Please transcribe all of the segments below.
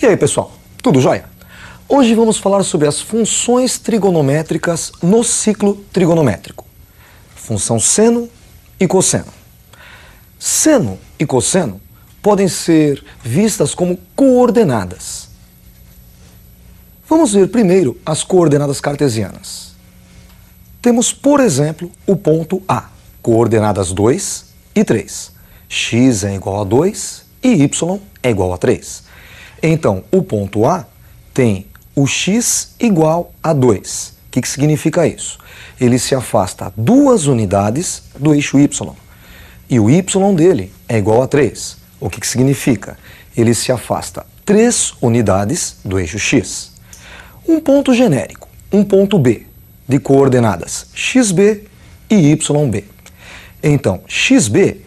E aí, pessoal, tudo jóia? Hoje vamos falar sobre as funções trigonométricas no ciclo trigonométrico. Função seno e cosseno. Seno e cosseno podem ser vistas como coordenadas. Vamos ver primeiro as coordenadas cartesianas. Temos, por exemplo, o ponto A, coordenadas 2 e 3. X é igual a 2 e y é igual a 3. Então, o ponto A tem o x igual a 2. O que significa isso? Ele se afasta 2 unidades do eixo y. E o y dele é igual a 3. O que significa? Ele se afasta 3 unidades do eixo x. Um ponto genérico, um ponto B, de coordenadas xb e yb. Então, xb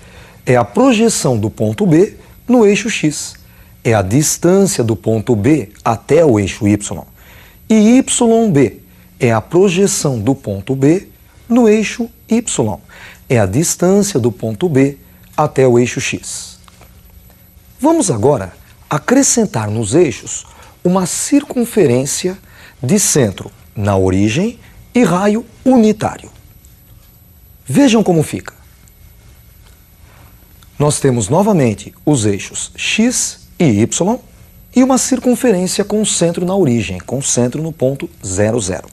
é a projeção do ponto B no eixo x. É a distância do ponto B até o eixo y. E yb é a projeção do ponto B no eixo y. É a distância do ponto B até o eixo x. Vamos agora acrescentar nos eixos uma circunferência de centro na origem e raio unitário. Vejam como fica. Nós temos novamente os eixos x e y e uma circunferência com centro na origem, com centro no ponto 0, 0.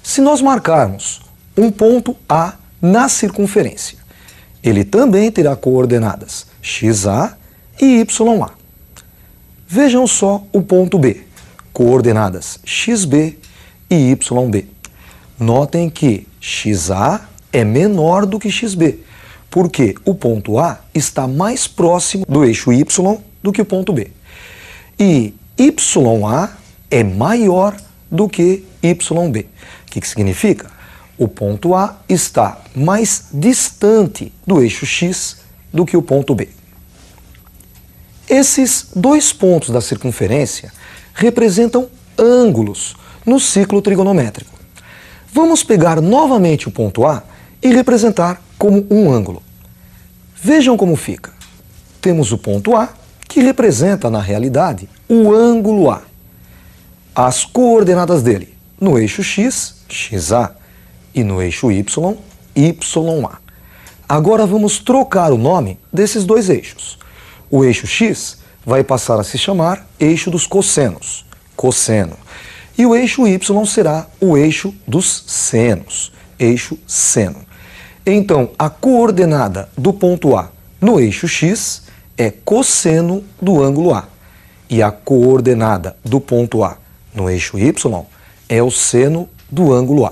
Se nós marcarmos um ponto A na circunferência, ele também terá coordenadas xa e ya. Vejam só o ponto B, coordenadas xb e yb. Notem que xa é menor do que xb, porque o ponto A está mais próximo do eixo y do que o ponto B. E ya é maior do que yb. O que significa? O ponto A está mais distante do eixo x do que o ponto B. Esses dois pontos da circunferência representam ângulos no ciclo trigonométrico. Vamos pegar novamente o ponto A e representar como um ângulo. Vejam como fica. Temos o ponto A, que representa, na realidade, o ângulo A. As coordenadas dele no eixo x, xa, e no eixo y, ya. Agora vamos trocar o nome desses dois eixos. O eixo x vai passar a se chamar eixo dos cossenos, cosseno. E o eixo y será o eixo dos senos, eixo seno. Então, a coordenada do ponto A no eixo x é cosseno do ângulo A. E a coordenada do ponto A no eixo y é o seno do ângulo A.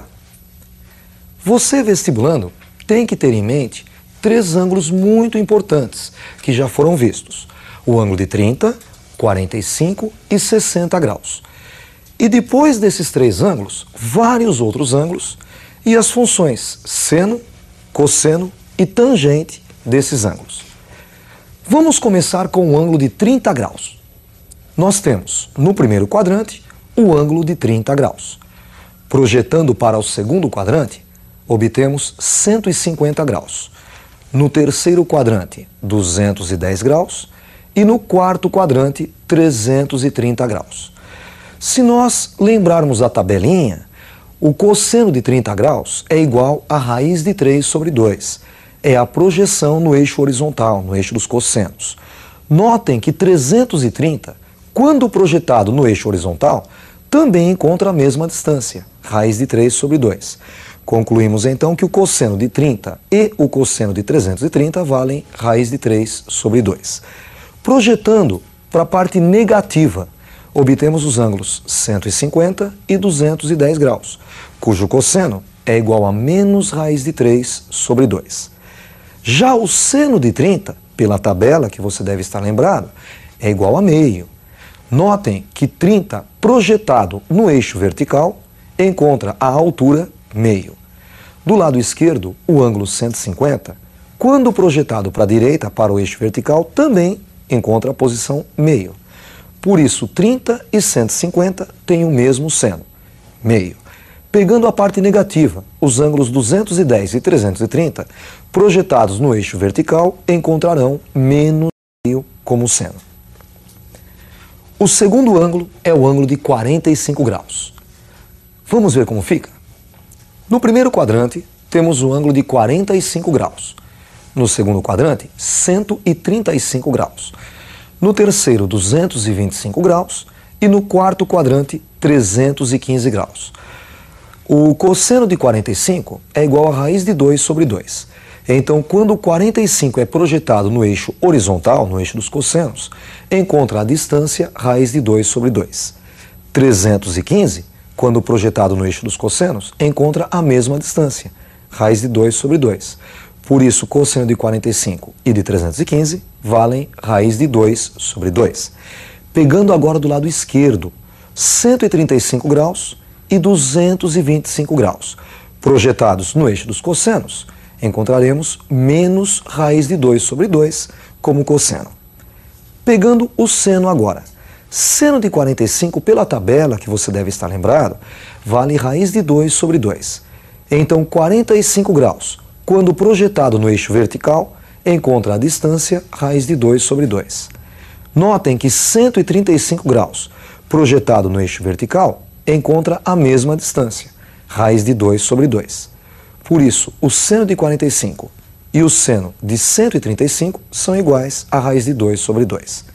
Você, vestibulando, tem que ter em mente 3 ângulos muito importantes que já foram vistos. O ângulo de 30, 45 e 60 graus. E depois desses 3 ângulos, vários outros ângulos e as funções seno, cosseno e tangente desses ângulos. Vamos começar com o ângulo de 30 graus. Nós temos, no primeiro quadrante, o ângulo de 30 graus. Projetando para o segundo quadrante, obtemos 150 graus. No terceiro quadrante, 210 graus. E no quarto quadrante, 330 graus. Se nós lembrarmos a tabelinha, o cosseno de 30 graus é igual a raiz de 3 sobre 2. É a projeção no eixo horizontal, no eixo dos cossenos. Notem que 330, quando projetado no eixo horizontal, também encontra a mesma distância, raiz de 3 sobre 2. Concluímos então que o cosseno de 30 e o cosseno de 330 valem raiz de 3 sobre 2. Projetando para a parte negativa, obtemos os ângulos 150 e 210 graus, cujo cosseno é igual a menos raiz de 3 sobre 2. Já o seno de 30, pela tabela que você deve estar lembrado, é igual a meio. Notem que 30 projetado no eixo vertical encontra a altura meio. Do lado esquerdo, o ângulo 150, quando projetado para a direita, para o eixo vertical, também encontra a posição meio. Por isso, 30 e 150 têm o mesmo seno, meio. Pegando a parte negativa, os ângulos 210 e 330, projetados no eixo vertical, encontrarão menos meio como seno. O segundo ângulo é o ângulo de 45 graus. Vamos ver como fica? No primeiro quadrante, temos o ângulo de 45 graus. No segundo quadrante, 135 graus. No terceiro, 225 graus. E no quarto quadrante, 315 graus. O cosseno de 45 é igual a raiz de 2 sobre 2. Então, quando o 45 é projetado no eixo horizontal, no eixo dos cossenos, encontra a distância raiz de 2 sobre 2. 315, quando projetado no eixo dos cossenos, encontra a mesma distância, raiz de 2 sobre 2. Por isso, cosseno de 45 e de 315 valem raiz de 2 sobre 2. Pegando agora do lado esquerdo, 135 graus e 225 graus. Projetados no eixo dos cossenos, encontraremos menos raiz de 2 sobre 2 como cosseno. Pegando o seno agora. Seno de 45, pela tabela, que você deve estar lembrado, vale raiz de 2 sobre 2. Então, 45 graus, quando projetado no eixo vertical, encontra a distância raiz de 2 sobre 2. Notem que 135 graus, projetado no eixo vertical, encontra a mesma distância, raiz de 2 sobre 2. Por isso, o seno de 45 e o seno de 135 são iguais a raiz de 2 sobre 2.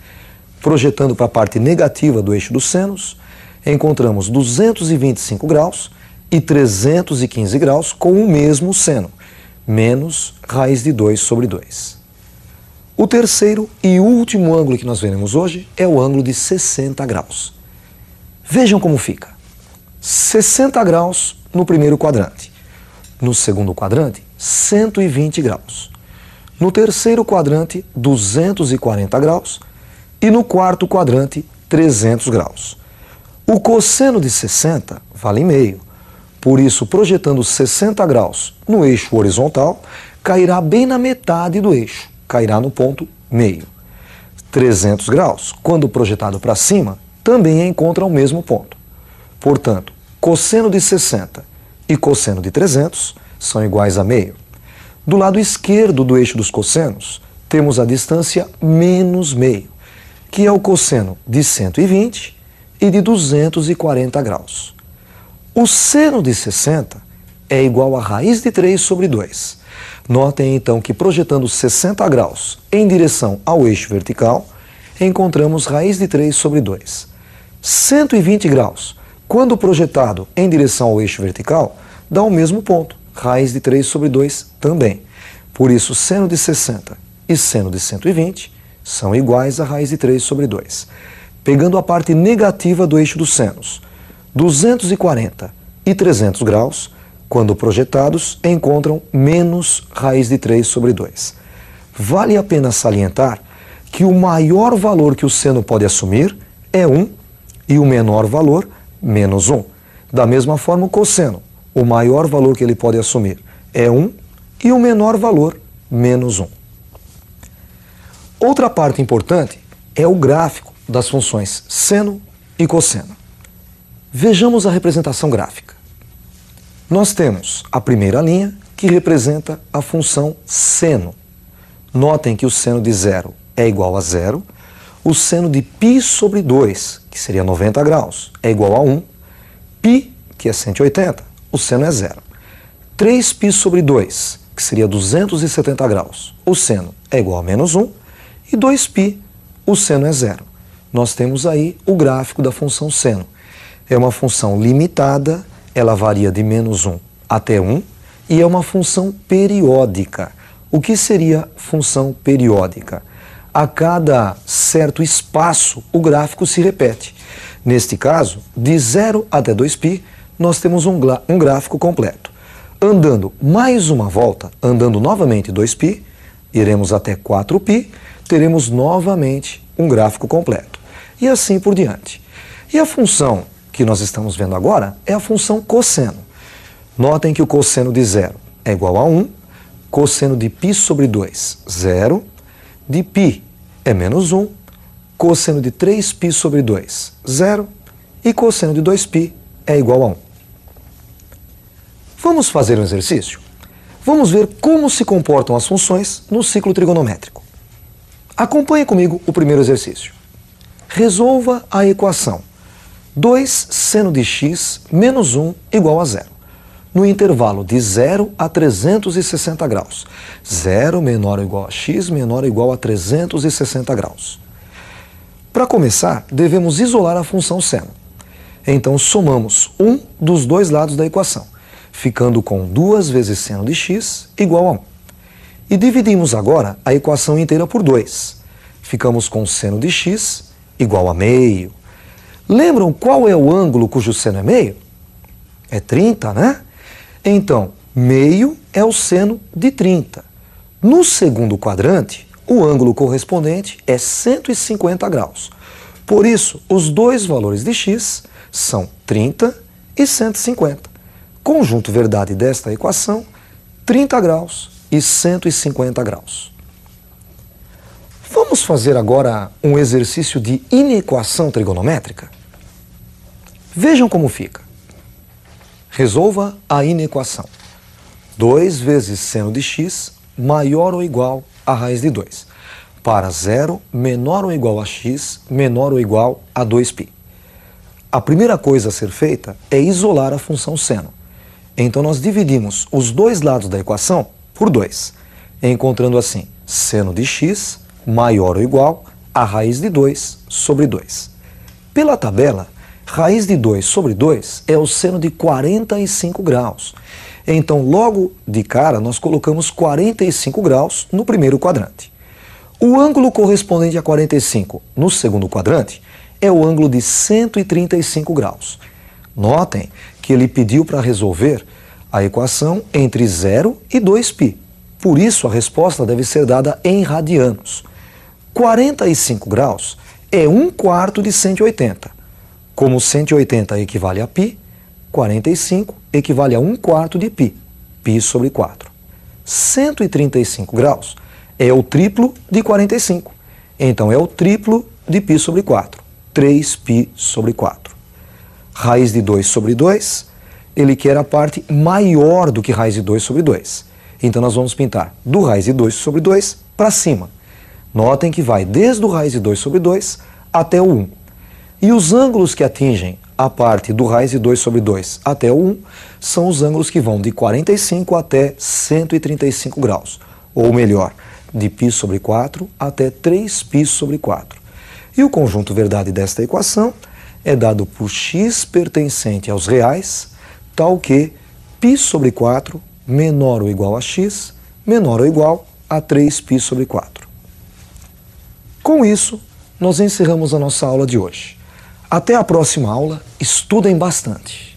Projetando para a parte negativa do eixo dos senos, encontramos 225 graus e 315 graus com o mesmo seno, menos raiz de 2 sobre 2. O terceiro e último ângulo que nós veremos hoje é o ângulo de 60 graus. Vejam como fica. 60 graus no primeiro quadrante. No segundo quadrante, 120 graus. No terceiro quadrante, 240 graus. E no quarto quadrante, 300 graus. O cosseno de 60 vale meio. Por isso, projetando 60 graus no eixo horizontal, cairá bem na metade do eixo, cairá no ponto meio. 300 graus, quando projetado para cima, também encontra o mesmo ponto. Portanto, cosseno de 60 e cosseno de 300 são iguais a meio. Do lado esquerdo do eixo dos cossenos, temos a distância menos meio, que é o cosseno de 120 e de 240 graus. O seno de 60 é igual a raiz de 3 sobre 2. Notem então que projetando 60 graus em direção ao eixo vertical, encontramos raiz de 3 sobre 2. 120 graus, quando projetado em direção ao eixo vertical, dá o mesmo ponto, raiz de 3 sobre 2 também. Por isso, seno de 60 e seno de 120 são iguais a raiz de 3 sobre 2. Pegando a parte negativa do eixo dos senos, 240 e 300 graus, quando projetados, encontram menos raiz de 3 sobre 2. Vale a pena salientar que o maior valor que o seno pode assumir é 1 e o menor valor, menos 1. Da mesma forma, o cosseno, o maior valor que ele pode assumir é 1 e o menor valor, menos 1. Outra parte importante é o gráfico das funções seno e cosseno. Vejamos a representação gráfica. Nós temos a primeira linha, que representa a função seno. Notem que o seno de 0 é igual a 0, o seno de π sobre 2, que seria 90 graus, é igual a 1, π, que é 180, o seno é 0. 3π sobre 2, que seria 270 graus, o seno é igual a menos 1, e 2π, o seno é 0. Nós temos aí o gráfico da função seno. É uma função limitada, ela varia de menos 1 até 1, e é uma função periódica. O que seria função periódica? A cada certo espaço, o gráfico se repete. Neste caso, de 0 até 2π, nós temos um gráfico completo. Andando mais uma volta, andando novamente 2π, iremos até 4π, teremos novamente um gráfico completo. E assim por diante. E a função que nós estamos vendo agora é a função cosseno. Notem que o cosseno de 0 é igual a 1, cosseno de π sobre 2, 0, de π é menos 1, cosseno de 3π sobre 2, 0, e cosseno de 2π é igual a 1. Vamos fazer um exercício? Vamos ver como se comportam as funções no ciclo trigonométrico. Acompanhe comigo o primeiro exercício. Resolva a equação 2 seno de x menos 1 igual a 0, no intervalo de 0 a 360 graus. 0 menor ou igual a x menor ou igual a 360 graus. Para começar, devemos isolar a função seno. Então, somamos um dos dois lados da equação, ficando com 2 vezes seno de x igual a 1. E dividimos agora a equação inteira por 2. Ficamos com seno de x igual a meio. Lembram qual é o ângulo cujo seno é meio? É 30, né? Então, meio é o seno de 30. No segundo quadrante, o ângulo correspondente é 150 graus. Por isso, os dois valores de x são 30 e 150. Conjunto verdade desta equação, 30 graus e 150 graus. Vamos fazer agora um exercício de inequação trigonométrica? Vejam como fica. Resolva a inequação. 2 vezes seno de x maior ou igual a raiz de 2. Para 0 menor ou igual a x menor ou igual a 2π. A primeira coisa a ser feita é isolar a função seno. Então nós dividimos os dois lados da equação por 2, encontrando assim seno de x maior ou igual a raiz de 2 sobre 2. Pela tabela, raiz de 2 sobre 2 é o seno de 45 graus. Então, logo de cara, nós colocamos 45 graus no primeiro quadrante. O ângulo correspondente a 45 no segundo quadrante é o ângulo de 135 graus. Notem que ele pediu para resolver a equação entre 0 e 2π. Por isso, a resposta deve ser dada em radianos. 45 graus é 1/4 de 180. Como 180 equivale a π, 45 equivale a 1/4 de π, π sobre 4. 135 graus é o triplo de 45. Então é o triplo de π sobre 4, 3π sobre 4. Raiz de 2 sobre 2, ele quer a parte maior do que raiz de 2 sobre 2. Então nós vamos pintar do raiz de 2 sobre 2 para cima. Notem que vai desde o raiz de 2 sobre 2 até o 1. E os ângulos que atingem a parte do raiz de 2 sobre 2 até o 1 são os ângulos que vão de 45 até 135 graus. Ou melhor, de π sobre 4 até 3π sobre 4. E o conjunto verdade desta equação é dado por x pertencente aos reais, tal que π sobre 4 menor ou igual a x menor ou igual a 3π sobre 4. Com isso, nós encerramos a nossa aula de hoje. Até a próxima aula, estudem bastante!